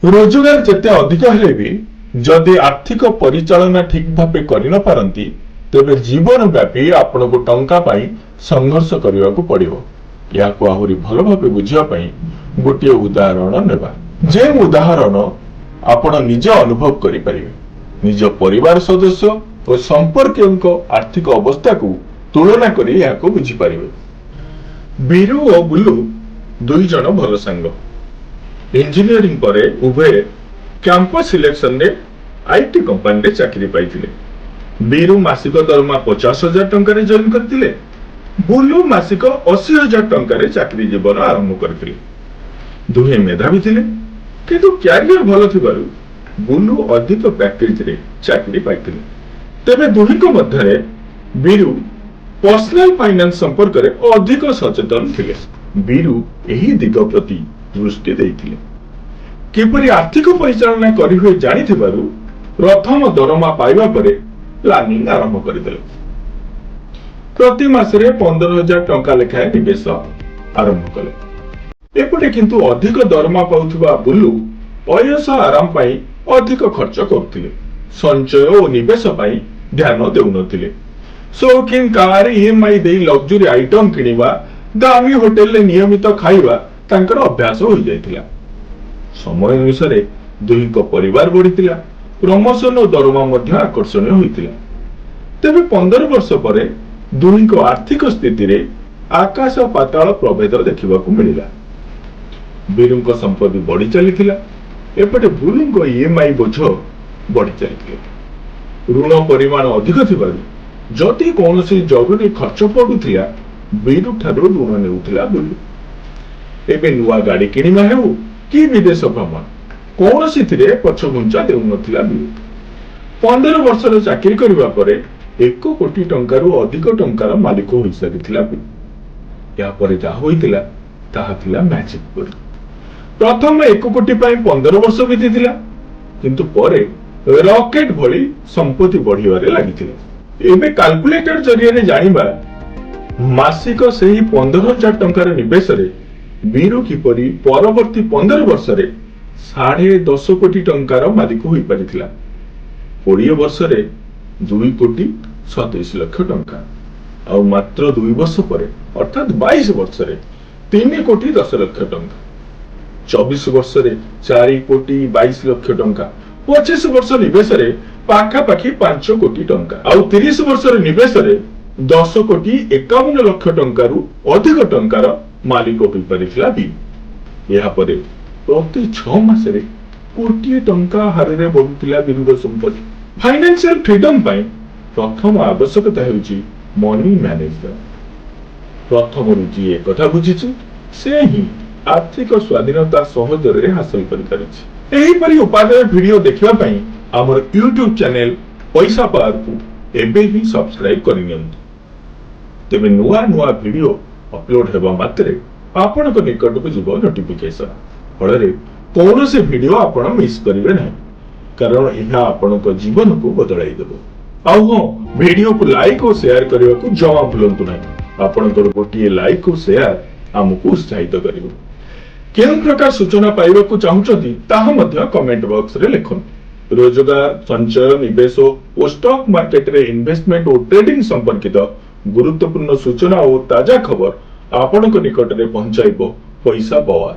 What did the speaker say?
रोजगार जेते अधिक हेले भी जदि आर्थिक परिचालना ठीक भाव कर न पारंती तेबे जीवन व्यापी आपण को टंका पाई संघर्ष करने को पड़िबो। याको आहुरी भल भाव बुझिया पाई गोटे उदाहरण नेबा। जे उदाहरण आपण निजे अनुभव करि परिबे। निज परिवार सदस्य और संपर्कियों आर्थिक अवस्था को तुलना करी याको बुझी परिबे। बीरू और बुल्लू दुई जन भल सांग। इंजीनियरिंग परे उभय कैंपस सिलेक्शन रे आईटी कंपनी रे चाकरी पाइथिले। बीरू मासिक दरमा 50,000 टंका रे जॉइन करथिले। बुल्लू मासिक 80,000 टंका रे चाकरी जीवन आरंभ करथिले। दुहे मेधावी थिले किंतु कैरियर भल थिबारु बुल्लू अधिक पैकेज रे चाकरी पाइथिले। तेबे दुहिक मध्यरे बीरू पर्सनल फाइनेंस संपर्क रे अधिक सचेतन थिले। बीरू एही दिग प्रति दृष्टि देइथिले। किपरि आर्थिक परिचालना करि हुए जानि थिबारु प्रथम दरमा पाइबा परे प्लानिंग आरंभ करिदेले। प्रति मासरे 15,000 टंका लेखाए निवेश आरंभ कले। एपटे किंतु अधिक दरमा पाउथिबा बुल्लू अयस आराम पाई अधिक खर्च करथिले। संचय और निवेश पाई ध्यान देउनथिले। शौकीन कार ईएमआई दे लग्जरी आइटम किनिबा दामी होटल ले नियमित खाइबा तांकर अभ्यास हो जाइथिला। समय अनुसार दुहीक परिवार बढ़िथिला। प्रमोशन और दरमा मध्य आकर्षणीय होइथिला। तेबे 15 वर्ष परे दुहीक आर्थिक स्थिति रे आकाश पाताल प्रभेद देखिबाकू मिलिला। बीरुंक संपत्ति बढ़ी चलीथिला। एपटे बुलुंक ईएमआई बोझ बढ़ी चलीथिला। ऋण परिमाण अधिक थिबारु जति कोनोसी जरूरी खर्च पडुथिला बीरु ठारो ऋण नेउथिला बुलु। एबे नुआ गाड़ी किनिबा हेउ कि विदेश भ्रमण कोनोसी थिरे पछघुंचा देउ नथिला बीरु। 15 वर्षर चाकरी करबा परे 1 कोटी टंकारु अधिक टंकार मालिक होई सारिथिला बीरु। या परे जा होइतिला ताहा थिला मैजिक परि। प्रथम 1 कोटी पई 15 वर्ष बितिथिला किंतु परे रॉकेट भली संपत्ति बढ़िबारे लागिथिला। एबे कैलकुलेटर जरिया रे जानिबा मासिक सेही 15,000 टंकार निवेश रे बीरू किपरि परवर्ती 15 वर्ष रे 10.5 कोटी टंकार मालिक होई परिथिला। 20 वर्ष रे 2 कोटी 27 लाख टंका आ मात्र 2 वर्ष परे अर्थात 22 वर्ष रे 3 कोटी 10 लाख टंका। 24 वर्ष रे 4 कोटी 22 लाख टंका। 25 वर्ष निवेश रे पाखा पाखी 5 कोटी टंका आ 30 वर्ष रे निवेश रे 10 कोटी 51 लाख टंकारु अधिक टंकार मालिक होई परिथिला भी। यहा परे प्रति 6 मास रे कोटी टंका हारे रे बढ़ुथिला बीरुर संपत्ति। फाइनेंशियल फ्रीडम पाई प्रथम आवश्यकता हेउची मनी मैनेजमेंट। प्रथम रुचि एक कथा बुझिछि से ही आर्थिक स्वाधीनता सहज रे हासिल करि परिछि। एही परि उपादेय वीडियो देखिबा पई हमर YouTube चैनल पैसा पावर को एबे ही सब्सक्राइब करिनियंतु। तेबे नुआ नुआ वीडियो अपलोड हेबा मात्रे आपण को निकट को जीव नोटिफिकेशन फଳରେ कौन से वीडियो आपण मिस करिवे नहीं कारण एहा आपण को जीवन को बदलाई देबो। आ हो वीडियो को लाइक और शेयर करबा को जमा भूलंतु नहीं। आपण को गोटिए लाइक और शेयर हमकु उत्साहित करिवो। केन प्रकार सूचना पाइबा को चाहुचंती ताहा मध्य कमेंट बॉक्स रे लेखन। रोजगार संचय निवेश और स्टॉक मार्केट रे इन्वेस्टमेंट और ट्रेडिंग संपर्कित गुरुत्वपूर्ण सूचना और ताजा खबर आपण को निकट रे पहुंचाइबो पैसा पावर।